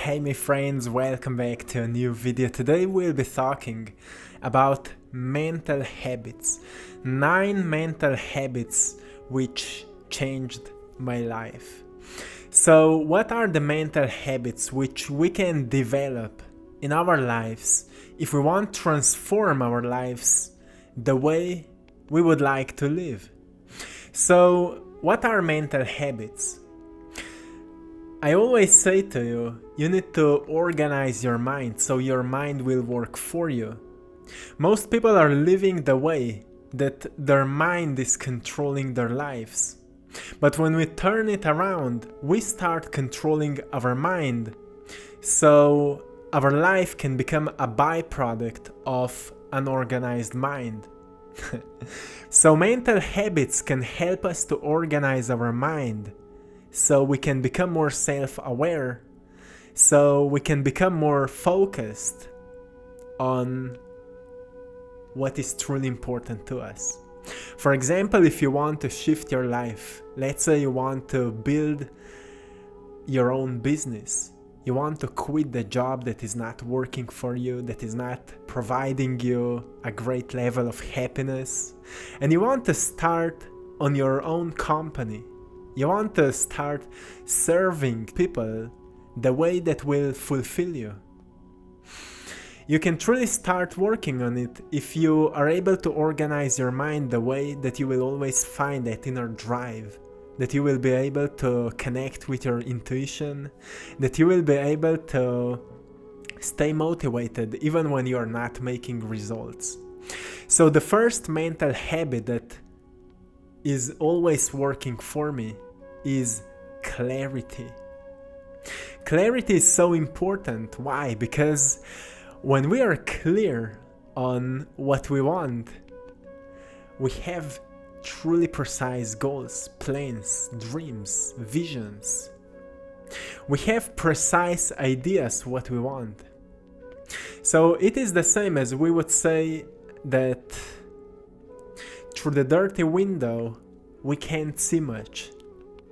Hey my friends, welcome back to a new video. Today we'll be talking about mental habits. 9 mental habits which changed my life. So what are the mental habits which we can develop in our lives if we want to transform our lives the way we would like to live? So what are mental habits? I always say to you, you need to organize your mind so your mind will work for you. Most people are living the way that their mind is controlling their lives. But when we turn it around, we start controlling our mind. So our life can become a byproduct of an organized mind. So mental habits can help us to organize our mind, so we can become more self-aware, so we can become more focused on what is truly important to us. For example, if you want to shift your life, let's say you want to build your own business, you want to quit the job that is not working for you, that is not providing you a great level of happiness, and you want to start on your own company. You want to start serving people the way that will fulfill you. You can truly start working on it if you are able to organize your mind the way that you will always find that inner drive, that you will be able to connect with your intuition, that you will be able to stay motivated even when you are not making results. So the first mental habit that is always working for me is clarity. Clarity is so important. Why? Because when we are clear on what we want, we have truly precise goals, plans, dreams, visions. We have precise ideas what we want. So it is the same as we would say that through the dirty window we can't see much.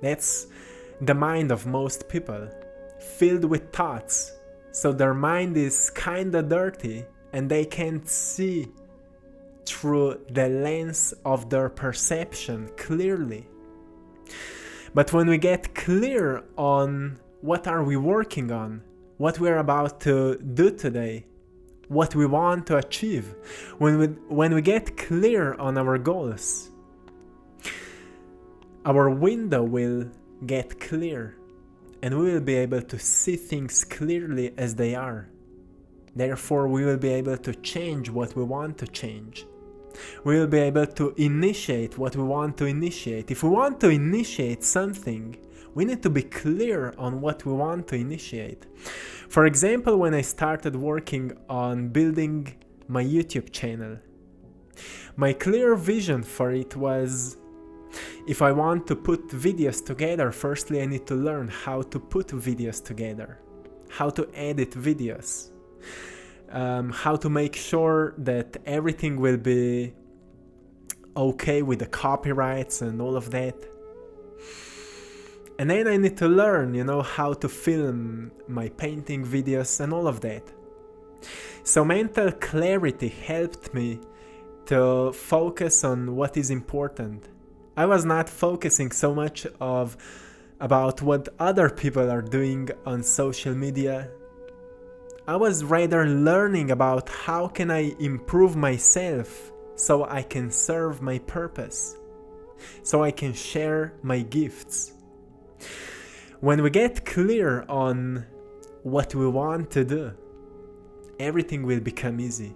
That's the mind of most people, filled with thoughts. So their mind is kinda dirty and they can't see through the lens of their perception clearly. But when we get clear on what are we working on, what we're about to do today, what we want to achieve, when we get clear on our goals, our window will get clear and we will be able to see things clearly as they are. Therefore, we will be able to change what we want to change. We will be able to initiate what we want to initiate. If we want to initiate something, we need to be clear on what we want to initiate. For example, when I started working on building my YouTube channel, my clear vision for it was, if I want to put videos together, firstly I need to learn how to put videos together, how to edit videos, how to make sure that everything will be okay with the copyrights and all of that. And then I need to learn, how to film my painting videos and all of that. So mental clarity helped me to focus on what is important. I was not focusing so much about what other people are doing on social media. I was rather learning about how can I improve myself so I can serve my purpose, so I can share my gifts. When we get clear on what we want to do, everything will become easy.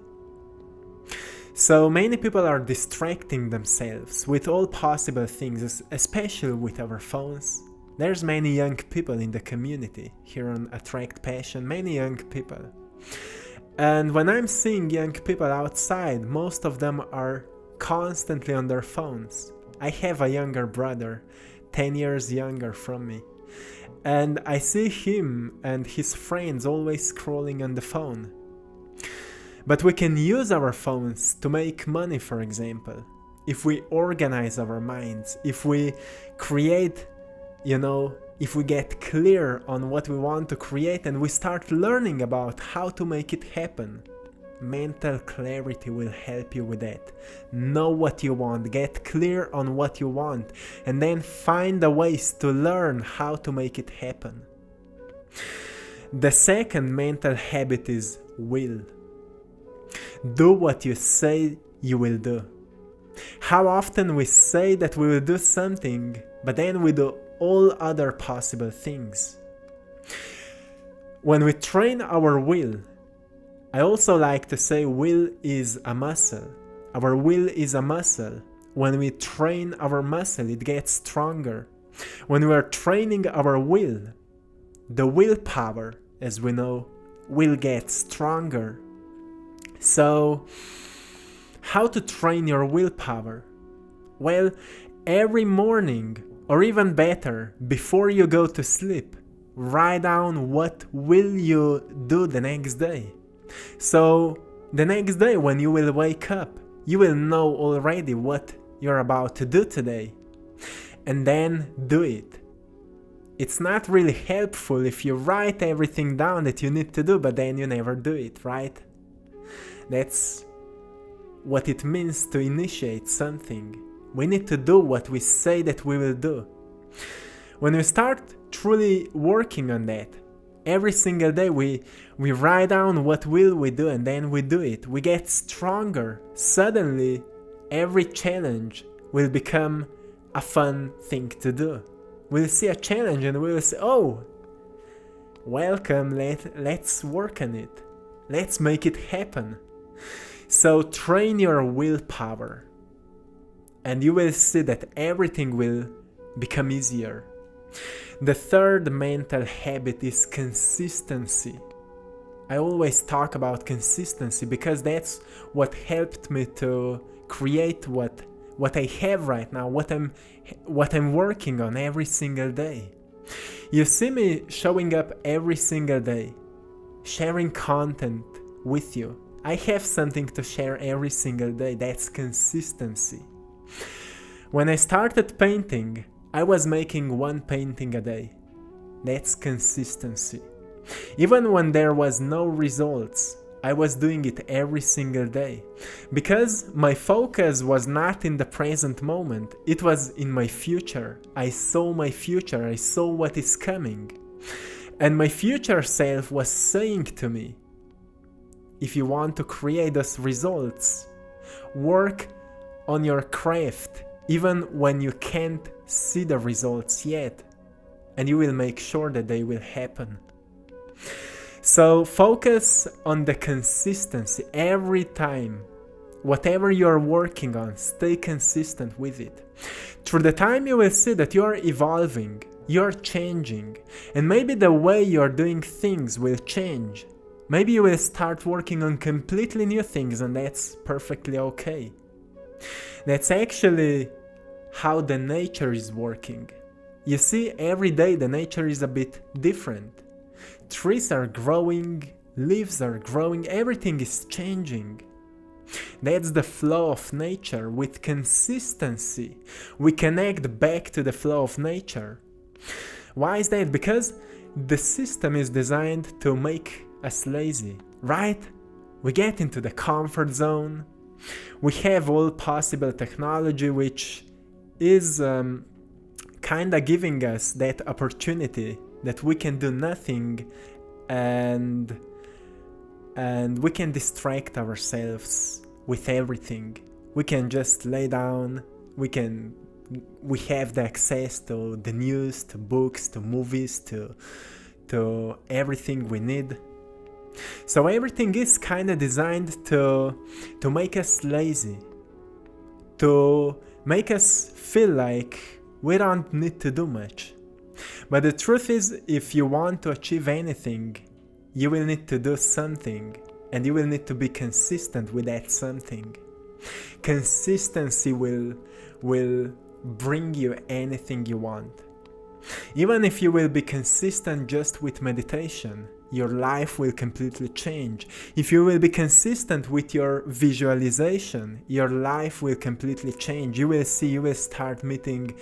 So many people are distracting themselves with all possible things, especially with our phones. There's many young people in the community here on AttractPassion, many young people. And when I'm seeing young people outside, most of them are constantly on their phones. I have a younger brother, 10 years younger from me. And I see him and his friends always scrolling on the phone. But we can use our phones to make money, for example. If we organize our minds, if we create if we get clear on what we want to create and we start learning about how to make it happen. Mental clarity will help you with that. Know what you want, get clear on what you want, and then find the ways to learn how to make it happen. The second mental habit is will. Do what you say you will do. How often we say that we will do something, but then we do all other possible things. When we train our will, I also like to say will is a muscle. Our will is a muscle. When we train our muscle, it gets stronger. When we are training our will, the willpower, as we know, will get stronger. So, how to train your willpower? Well, every morning, or even better, before you go to sleep, write down what will you do the next day. So, the next day when you will wake up, you will know already what you're about to do today. And then do it. It's not really helpful if you write everything down that you need to do, but then you never do it, right? That's what it means to initiate something. We need to do what we say that we will do. When we start truly working on that, every single day we write down what will we do and then we do it. We get stronger. Suddenly, every challenge will become a fun thing to do. We'll see a challenge and we'll say, oh, welcome, let's work on it. Let's make it happen. So train your willpower and you will see that everything will become easier. The third mental habit is consistency. I always talk about consistency because that's what helped me to create what I have right now, what I'm working on every single day. You see me showing up every single day, sharing content with you. I have something to share every single day. That's consistency. When I started painting, I was making one painting a day. That's consistency. Even when there was no results, I was doing it every single day. Because my focus was not in the present moment, it was in my future. I saw my future, I saw what is coming. And my future self was saying to me, if you want to create those results, work on your craft even when you can't see the results yet, and you will make sure that they will happen. So focus on the consistency every time. Whatever you're working on, stay consistent with it. Through the time you will see that you're evolving, you're changing, and maybe the way you're doing things will change. Maybe you will start working on completely new things, and that's perfectly okay. That's actually how the nature is working. You see, every day the nature is a bit different. Trees are growing, leaves are growing, everything is changing. That's the flow of nature. With consistency, we connect back to the flow of nature. Why is that? Because the system is designed to make us lazy, right? We get into the comfort zone. We have all possible technology which is kinda giving us that opportunity that we can do nothing and we can distract ourselves with everything. We can just lay down, we have the access to the news, to books, to movies, to everything we need. So everything is kind of designed to make us lazy, to make us feel like we don't need to do much. But the truth is, if you want to achieve anything, you will need to do something, and you will need to be consistent with that something. Consistency will bring you anything you want. Even if you will be consistent just with meditation, your life will completely change. If you will be consistent with your visualization, your life will completely change. You will see, you will start meeting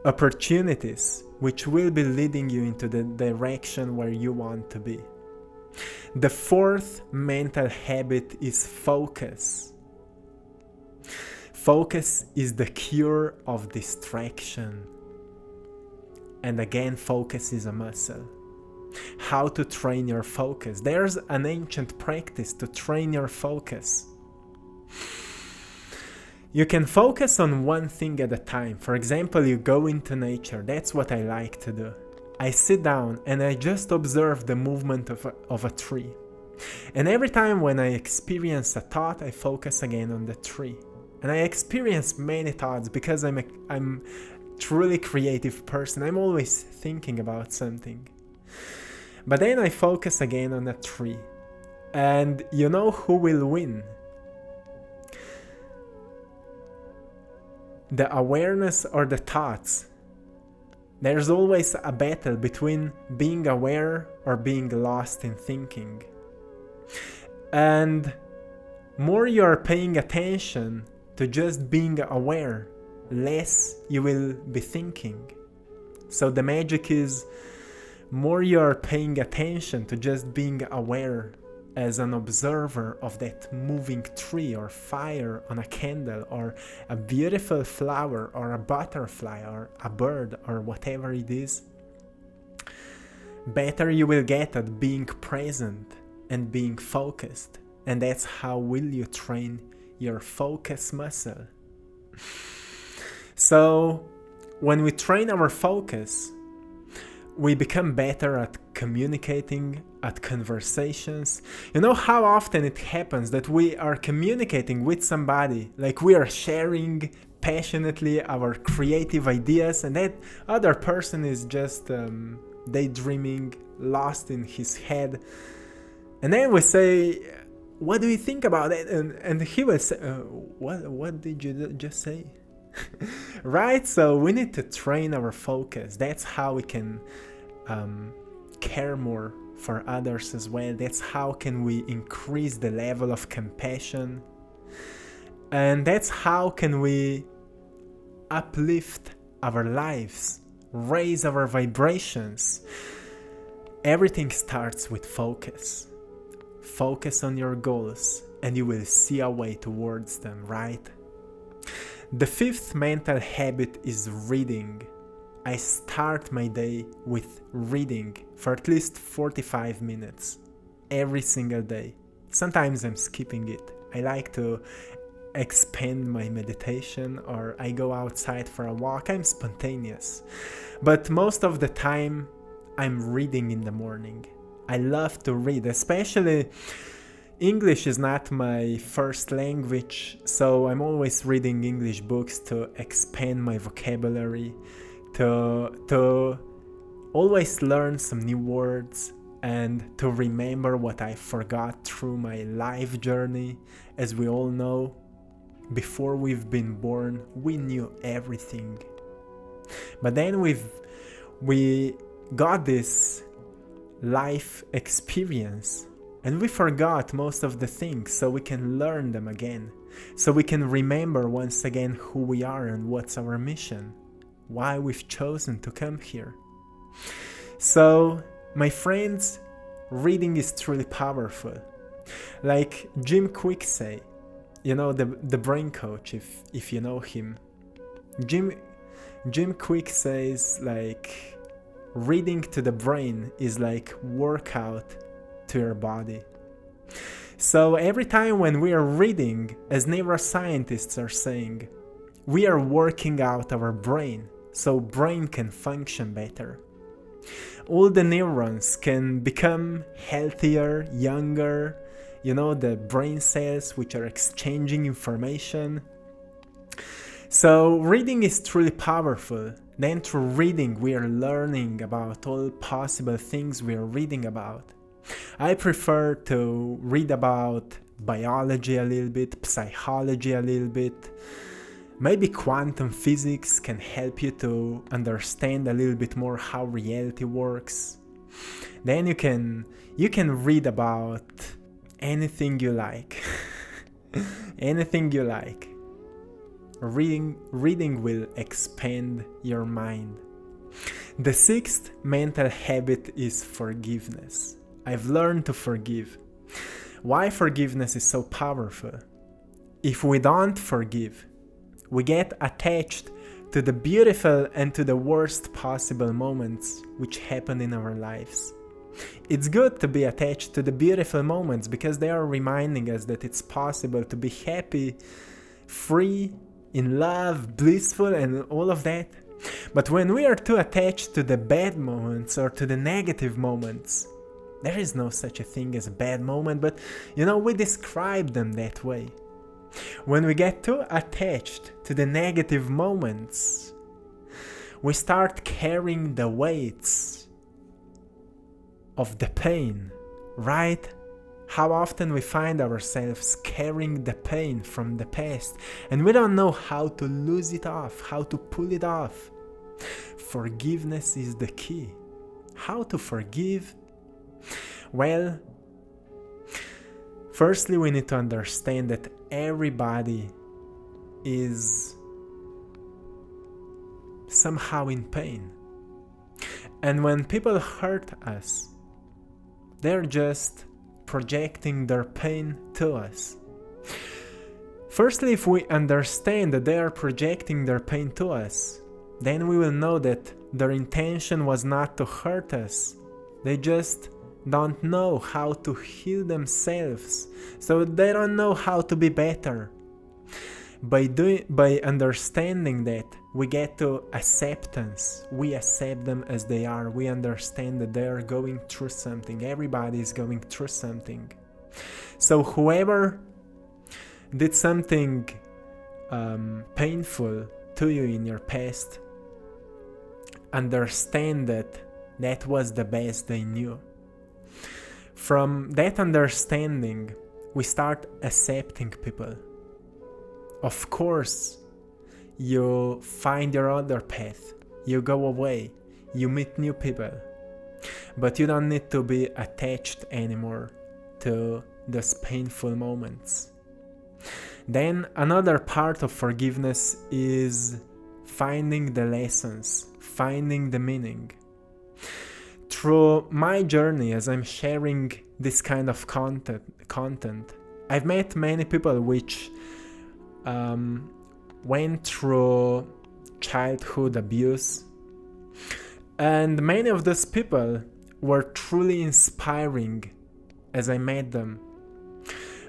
opportunities. which will be leading you into the direction where you want to be. The fourth mental habit is focus. Focus is the cure of distraction. And again, focus is a muscle. How to train your focus? There's an ancient practice to train your focus. You can focus on one thing at a time. For example, you go into nature. That's what I like to do. I sit down and I just observe the movement of a tree. And every time when I experience a thought, I focus again on the tree. And I experience many thoughts because I'm truly creative person. I'm always thinking about something. But then I focus again on a tree. And you know who will win? The awareness or the thoughts. There's always a battle between being aware or being lost in thinking. And more you're paying attention to just being aware, less you will be thinking. So the magic is more you're paying attention to just being aware as an observer of that moving tree or fire on a candle or a beautiful flower or a butterfly or a bird or whatever it is, better you will get at being present and being focused. And that's how will you train your focus muscle. So when we train our focus, we become better at communicating, at conversations. You know how often it happens that we are communicating with somebody, like we are sharing passionately our creative ideas, and that other person is just daydreaming, lost in his head. And then we say, what do you think about it? And he will say, what did you just say? Right? So we need to train our focus. That's how we can care more for others as well. That's how can we increase the level of compassion. And that's how can we uplift our lives, raise our vibrations. Everything starts with focus. Focus on your goals and you will see a way towards them, right? The fifth mental habit is reading. I start my day with reading for at least 45 minutes every single day. Sometimes I'm skipping it. I like to expand my meditation or I go outside for a walk. I'm spontaneous. But most of the time I'm reading in the morning. I love to read, especially English is not my first language, so I'm always reading English books to expand my vocabulary, to always learn some new words and to remember what I forgot through my life journey. As we all know, before we've been born, we knew everything. But then we got this life experience and we forgot most of the things, so we can learn them again, so we can remember once again who we are and what's our mission, why we've chosen to come here. So my friends, reading is truly powerful. Like Jim Quick say, you know, the brain coach, if you know him, Jim Quick says, like, reading to the brain is like workout to your body. So every time when we are reading, as neuroscientists are saying, we are working out our brain so brain can function better. All the neurons can become healthier, younger, you know, the brain cells which are exchanging information. So reading is truly powerful. Then through reading we are learning about all possible things we are reading about. I prefer to read about biology a little bit, psychology a little bit. Maybe quantum physics can help you to understand a little bit more how reality works. Then you can read about anything you like. Anything you like. Reading will expand your mind. The sixth mental habit is forgiveness. I've learned to forgive. Why forgiveness is so powerful? If we don't forgive, we get attached to the beautiful and to the worst possible moments which happen in our lives. It's good to be attached to the beautiful moments because they are reminding us that it's possible to be happy, free, in love, blissful, and all of that. But when we are too attached to the bad moments or to the negative moments, there is no such a thing as a bad moment, but we describe them that way. When we get too attached to the negative moments, we start carrying the weights of the pain, right? How often we find ourselves carrying the pain from the past and we don't know how to lose it off, how to pull it off. Forgiveness is the key. How to forgive? Well, firstly, we need to understand that everybody is somehow in pain. And when people hurt us, they're just projecting their pain to us. Firstly, if we understand that they are projecting their pain to us, then we will know that their intention was not to hurt us. They just don't know how to heal themselves, so they don't know how to be better. By understanding that, we get to acceptance. We accept them as they are. We understand that they are going through something. Everybody is going through something. So whoever did something painful to you in your past, understand that that was the best they knew. From that understanding, we start accepting people. Of course, you find your other path, you go away, you meet new people, but you don't need to be attached anymore to those painful moments. Then another part of forgiveness is finding the lessons, finding the meaning. Through my journey, as I'm sharing this kind of content, I've met many people which went through childhood abuse, and many of those people were truly inspiring as I met them.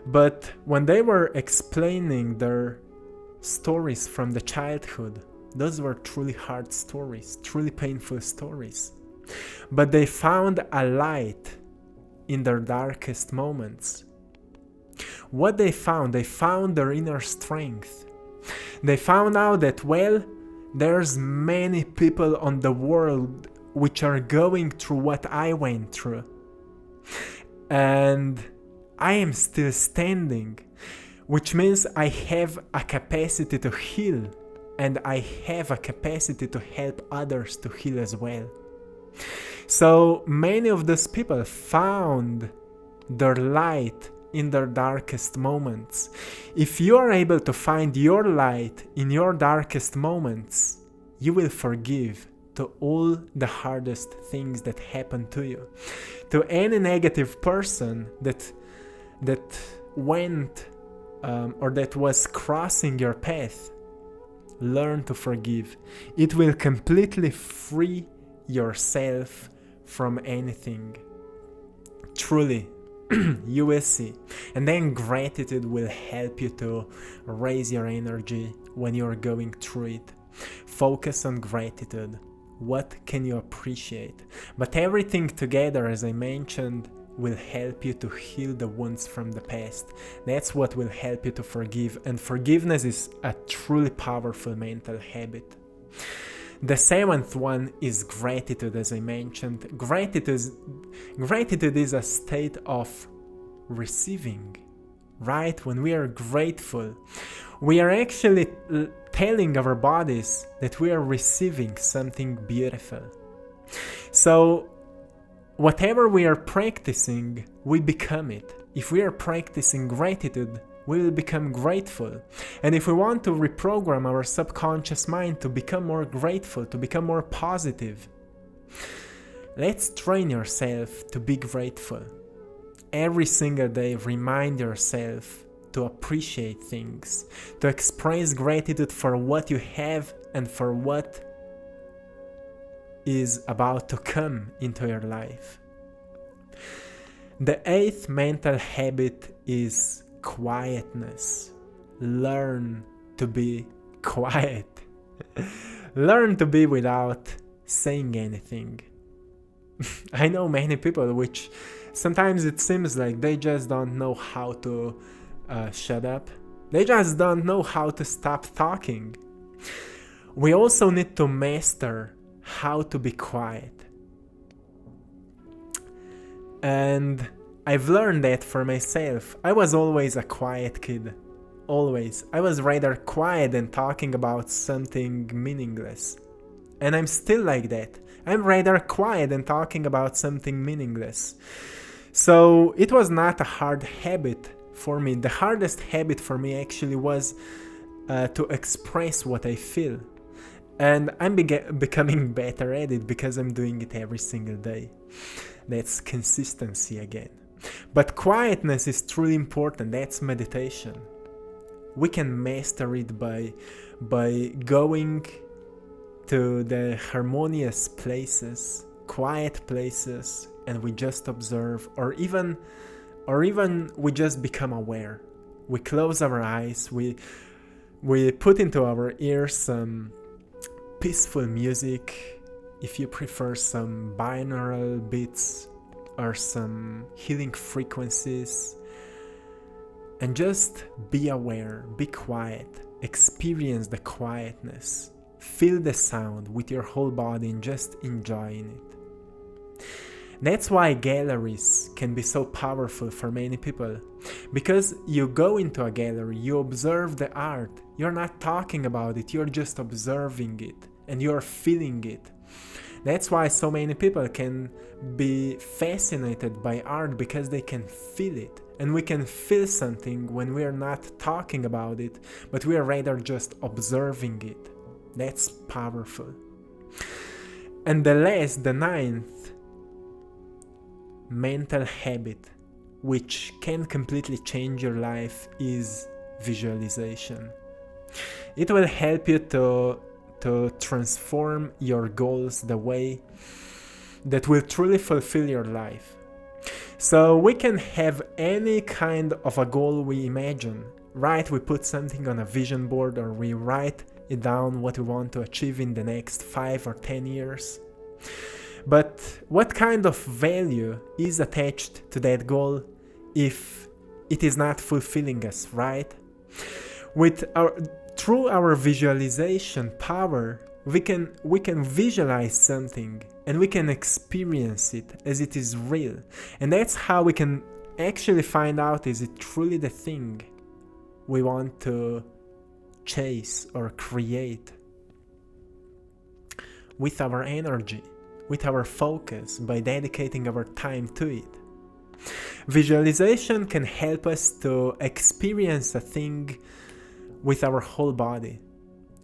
But when they were explaining their stories from the childhood, those were truly hard stories, truly painful stories. But they found a light in their darkest moments. What they found their inner strength. They found out that, there's many people on the world which are going through what I went through. And I am still standing, which means I have a capacity to heal, and I have a capacity to help others to heal as well. So many of those people found their light in their darkest moments. If you are able to find your light in your darkest moments, you will forgive to all the hardest things that happen to you. To any negative person that went or that was crossing your path, learn to forgive. It will completely free yourself from anything. Truly, you will see. And then gratitude will help you to raise your energy when you're going through it. Focus on gratitude. What can you appreciate? But everything together, as I mentioned, will help you to heal the wounds from the past. That's what will help you to forgive. And forgiveness is a truly powerful mental habit. The seventh one is gratitude, as I mentioned. Gratitude is a state of receiving, right? When we are grateful, we are actually telling our bodies that we are receiving something beautiful. So whatever we are practicing, we become it. If we are practicing gratitude, we will become grateful. And if we want to reprogram our subconscious mind to become more grateful, to become more positive, Let's train yourself to be grateful. Every single day, remind yourself to appreciate things, to express gratitude for what you have and for what is about to come into your life. The eighth mental habit is quietness. Learn to be quiet. Learn to be without saying anything. I know many people which sometimes it seems like they just don't know how to shut up. They just don't know how to stop talking. We also need to master how to be quiet. And I've learned that for myself. I was always a quiet kid. Always. I was rather quiet than talking about something meaningless. And I'm still like that. I'm rather quiet than talking about something meaningless. So it was not a hard habit for me. The hardest habit for me actually was to express what I feel. And I'm becoming better at it because I'm doing it every single day. That's consistency again. But quietness is truly important. That's meditation. We can master it by going to the harmonious places, quiet places, and we just observe, or even we just become aware. We close our eyes, we put into our ears some peaceful music, if you prefer some binaural beats or some healing frequencies, and just be aware, be quiet, experience the quietness, feel the sound with your whole body and just enjoying it. That's why galleries can be so powerful for many people, because you go into a gallery, you observe the art, you're not talking about it, you're just observing it and you're feeling it. That's why so many people can be fascinated by art, because they can feel it. And we can feel something when we are not talking about it, but we are rather just observing it. That's powerful. And the ninth mental habit, which can completely change your life, is visualization. It will help you to transform your goals the way that will truly fulfill your life. So we can have any kind of a goal we imagine, right? We put something on a vision board, or we write it down what we want to achieve in the next 5 or 10 years. But what kind of value is attached to that goal if it is not fulfilling us, right? Through our visualization power, we can visualize something and we can experience it as it is real. And that's how we can actually find out, is it truly the thing we want to chase or create, with our energy, with our focus, by dedicating our time to it. Visualization can help us to experience a thing with our whole body.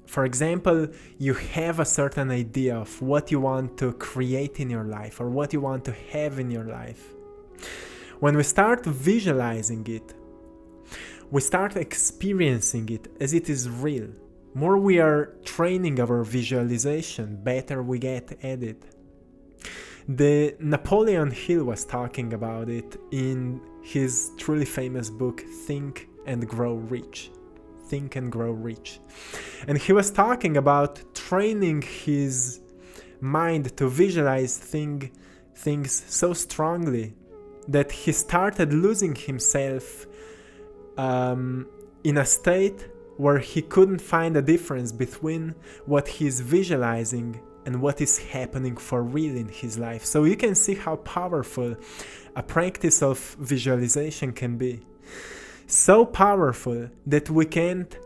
For example, you have a certain idea of what you want to create in your life, or what you want to have in your life. When we start visualizing it, we start experiencing it as it is real. More we are training our visualization, better we get at it. The Napoleon Hill was talking about it in his truly famous book, Think and Grow Rich. Think and Grow Rich. And he was talking about training his mind to visualize things so strongly that he started losing himself in a state where he couldn't find a difference between what he's visualizing and what is happening for real in his life. So you can see how powerful a practice of visualization can be. So powerful that we can't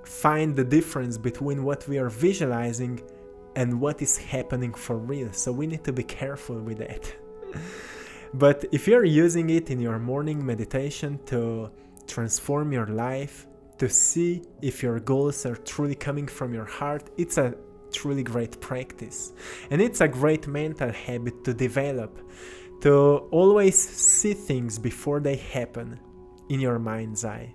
find the difference between what we are visualizing and what is happening for real. So we need to be careful with that. But if you're using it in your morning meditation to transform your life, to see if your goals are truly coming from your heart, it's a truly great practice. And it's a great mental habit to develop, to always see things before they happen in your mind's eye.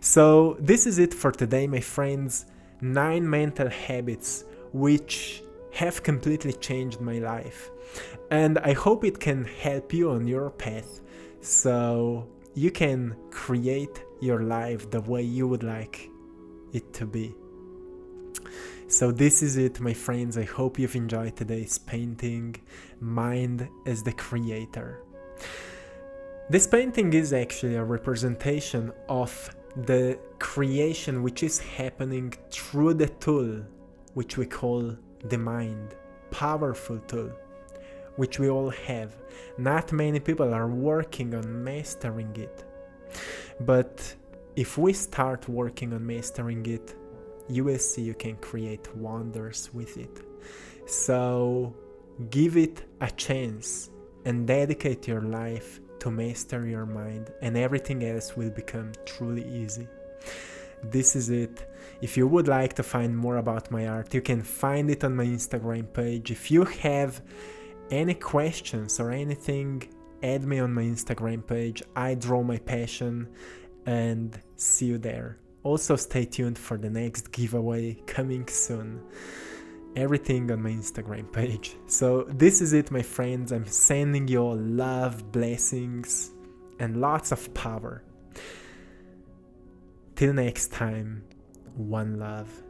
So this is it for today, my friends. 9 mental habits which have completely changed my life. And I hope it can help you on your path, so you can create your life the way you would like it to be. So this is it, my friends. I hope you've enjoyed today's painting, Mind as the Creator. This painting is actually a representation of the creation which is happening through the tool which we call the mind. Powerful tool which we all have. Not many people are working on mastering it, but if we start working on mastering it, you will see you can create wonders with it. So give it a chance and dedicate your life to master your mind, and everything else will become truly easy. This is it. If you would like to find more about my art, you can find it on my Instagram page. If you have any questions or anything, add me on my Instagram page. I draw my passion, and see you there. Also stay tuned for the next giveaway coming soon. Everything on my Instagram page. So this is it, my friends. I'm sending you all love, blessings, and lots of power. Till next time, one love.